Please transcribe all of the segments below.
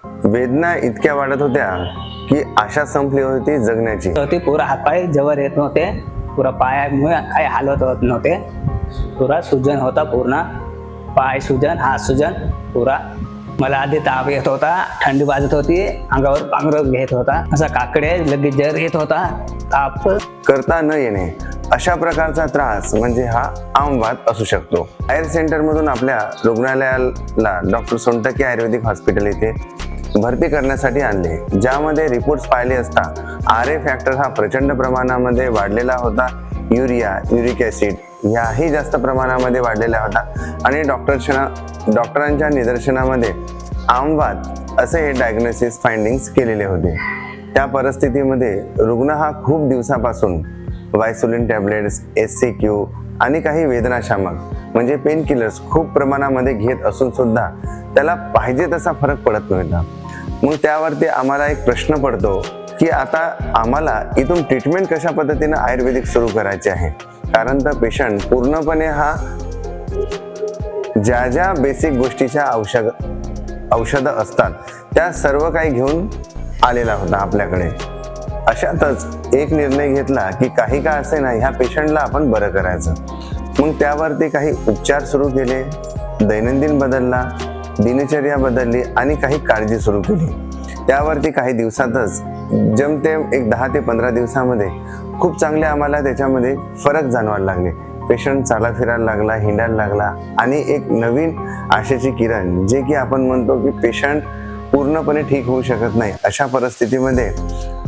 वेदना इतक्या वाढत होत्या की आशा संपली होती जगण्याची। तर ते पुरा हातपाय जवळ येत नव्हते, पुरा पायामुळे काही हालत होत नव्हते, पुरा सुजन होता, पूर्ण पाय सुजन, हात सुजन पुरा। मला आधी ताप येत होता, थंडी वाजत होती, अंगावर पांघरून घेत होता, असा काकडे लगेच जर येत होता, ताप करता न येणे अशा प्रकारचा त्रास म्हणजे हा आमवात असू शकतो। आयर सेंटर मधून आपल्या रुग्णालयाला डॉक्टर सोनटक्के आयुर्वेदिक हॉस्पिटल येथे भरती करण्यासाठी आणले, ज्यामध्ये रिपोर्ट्स पाहिले असता RA फॅक्टर हा प्रचंड प्रमाणामध्ये वाढलेला होता, युरिया, युरिक ऍसिड याही जास्त प्रमाणामध्ये वाढलेला होता आणि डॉक्टरांच्या निदर्शनामध्ये आमवात असे हे डायग्नोसिस फाइंडिंग्स केलेले होते। त्या परिस्थितीमध्ये रुग्ण हा खूप दिवसापासून वायसोलिन टॅबलेट्स, SCQ आणि काही वेदनाशामक म्हणजे पेन किलर्स खूप प्रमाणामध्ये घेत असून सुद्धा त्याला पाहिजे तसा फरक पडत नव्हता। मग त्यावरती आम्हाला एक प्रश्न पडतो की आता आम्हाला इथून ट्रीटमेंट कशा पद्धतीने आयुर्वेदिक सुरू करायचे आहे, कारण तर पेशंट पूर्णपणे हा ज्या ज्या बेसिक गोष्टीच्या औषधं असतात त्या सर्व काही घेऊन आलेला होता आपल्याकडे। अशातच एक निर्णय घेतला की काही का असे ना ह्या पेशंटला आपण बरं करायचं। मग त्यावरती काही उपचार सुरू केले, दैनंदिन बदलला, दिनचर्या बदलली आणि काही काळजी सुरू केली। त्यावरती काही दिवसातच जमतेम एक 10 ते 15 दिवसामध्ये खूप चांगले आम्हाला त्याच्यामध्ये फरक जाणवायला लागले। पेशंट चाला फिरायला लागला, हिंडायला लागला आणि एक नवीन आशेची किरण, जे की आपण म्हणतो की पेशंट पूर्णपणे ठीक होऊ शकत नाही अशा परिस्थितीमध्ये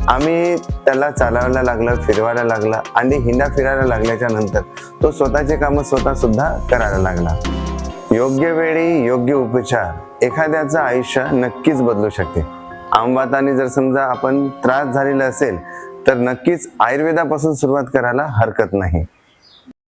आम्ही त्याला चालायला लागला, फिरवायला लागला आणि हिंडा फिरायला लागल्याच्या नंतर तो स्वतःचे कामं स्वतः सुद्धा करायला लागला। योग्य वेळी योग्य उपचार एखाद्याचं आयुष्य नक्कीच बदलू शकते। आमवाताने जर समजा आपण त्रास झालेला असेल तर नक्कीच आयुर्वेदापासून सुरुवात करायला हरकत नाही।